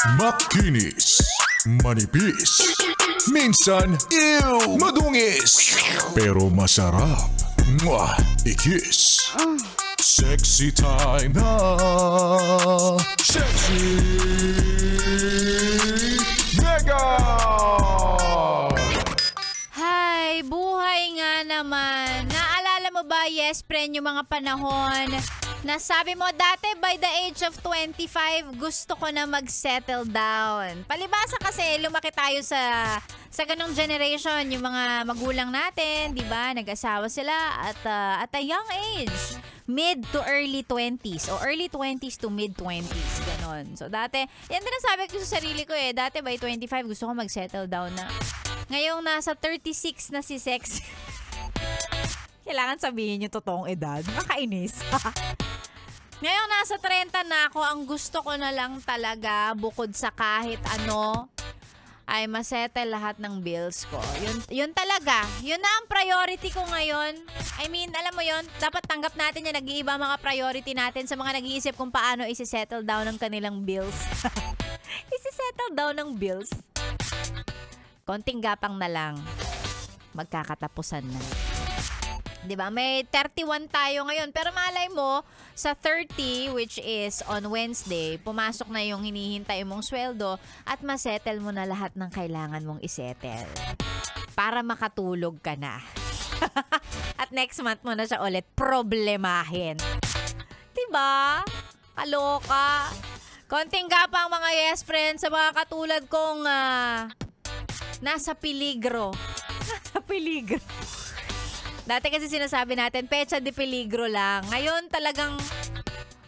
Makinis, manipis, minsan, madungis, pero masarap. Mwah! I-kiss. Sexy time na. Sexy Mega! Hay, buhay nga naman. Naalala mo ba, yes, friend, yung mga panahon na sabi mo, dati by the age of 25, gusto ko na mag-settle down. Palibasa kasi, lumaki tayo sa ganong generation, yung mga magulang natin, di ba? Nag-asawa sila at a young age. Mid to early 20s o early 20s to mid 20s. Ganon. So dati, yan din ang sabi ko sa sarili ko eh. Dati by 25, gusto ko mag-settle down na. Ngayong nasa 36 na si Sex. Kailangan sabihin yung totoong edad. Makainis. Ngayong nasa 30 na ako, ang gusto ko na lang talaga, bukod sa kahit ano, ay masettle lahat ng bills ko. Yun talaga. Yun na ang priority ko ngayon. I mean, alam mo yun, dapat tanggap natin yung nag-iiba mga priority natin sa mga nag-iisip kung paano isi-settle down ng kanilang bills. Isi-settle down ng bills. Konting gapang na lang. Magkakatapusan na. Diba? May 31 tayo ngayon. Pero malay mo, sa 30, which is on Wednesday, pumasok na yung hinihintay mong sweldo at masettle mo na lahat ng kailangan mong isettle. Para makatulog ka na. At next month mo na siya ulit problemahin. Diba? Kaloka. Konting gapang mga yes friends sa mga katulad kong nasa peligro. Nasa peligro. Dati kasi sinasabi natin, pecha de peligro lang. Ngayon talagang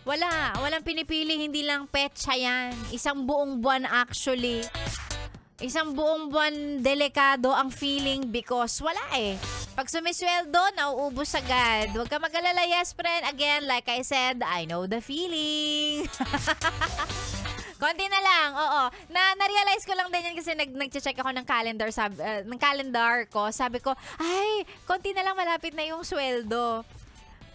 walang pinipili, hindi lang pecha yan. Isang buong buwan actually. Isang buong buwan delikado ang feeling because wala eh. Pag sumisweldo, nauubos agad. Huwag ka mag-alala, yes friend. Again, like I said, I know the feeling. Konti na lang, oo. Na-realize ko lang din yan kasi nag-check ako ng calendar, ng calendar ko. Sabi ko, ay, konti na lang malapit na yung sweldo.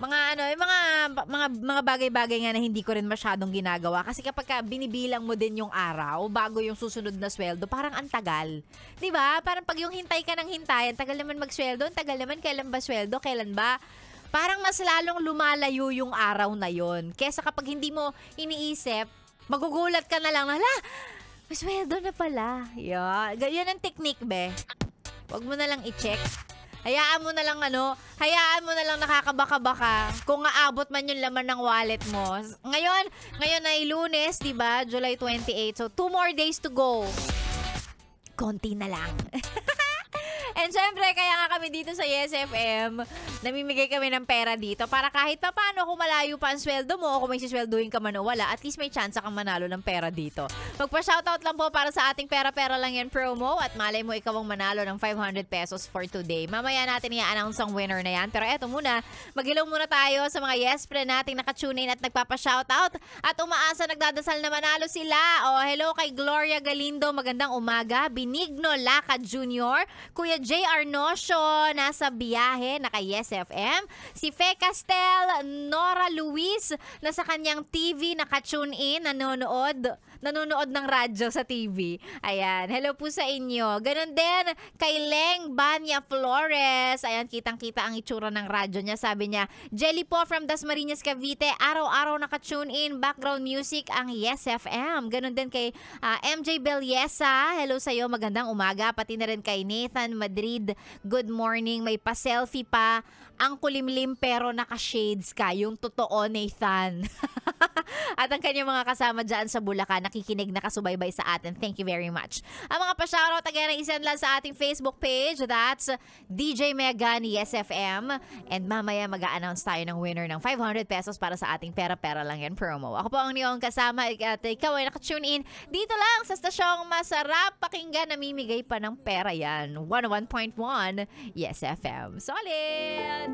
Mga bagay-bagay nga na hindi ko rin masyadong ginagawa. Kasi kapag binibilang mo din yung araw bago yung susunod na sweldo, parang antagal. 'Di ba? Parang pag yung hintay ka ng hintay, ang tagal naman magsweldo, ang tagal naman kailan ba sweldo, kailan ba? Parang mas lalong lumalayo yung araw na yon. Kesa kapag hindi mo iniisip, magugulat ka na lang na, hala, masweldo na pala. Yan ang technique, be. Wag mo na lang i-check. Hayaan mo na lang nakakabaka-baka kung aabot man yung laman ng wallet mo. Ngayon ay Lunes, 'di ba? July 28. So 2 more days to go. Konti na lang. And syempre, kaya nga kami dito sa Yes FM, namimigay kami ng pera dito para kahit pa paano kung malayo pa ang sweldo mo o kung may sisweldohin ka man o wala, at least may chance kang manalo ng pera dito. Magpa-shoutout lang po para sa ating pera-pera lang yan promo at malay mo ikaw ang manalo ng 500 pesos for today. Mamaya natin i-announce ang winner na yan. Pero eto muna, mag-hello muna tayo sa mga yes friend nating nakatune in at nagpapa-shoutout at umaasa nagdadasal na manalo sila. Hello kay Gloria Galindo, magandang umaga. Benigno Laca Jr., Kuya J.R. Nocio, nasa biyahe, naka Yes FM. Si Fe Castel, Nora Luis, nasa kanyang TV, naka-tune in, nanonood ng radyo sa TV. Ayan, hello po sa inyo. Ganon din kay Leng Banya Flores. Ayan, kitang-kita ang itsura ng radyo niya. Sabi niya, Jelly po from Dasmariñas, Cavite. Araw-araw naka-tune in, background music ang Yes FM. Ganon din kay MJ Belyesa. Hello sa'yo, magandang umaga. Pati na rin kay Nathan Madrid. Good morning. May pa-selfie pa. Ang kulimlim pero naka-shades ka. Yung totoo, Nathan. At ang kanyang mga kasama dyan sa Bulacan, nakikinig, nakasubaybay sa atin. Thank you very much. Ang mga pa-shoutout again, isend lang sa ating Facebook page. That's DJ Mega ni Yes FM. And mamaya mag-a-announce tayo ng winner ng 500 pesos para sa ating pera-pera lang yan promo. Ako po ang niyong kasama at ikaw ay nakatune in dito lang sa stasyong masarap pakinggan, namimigay pa ng pera yan. 101.1 Yes FM. Solid!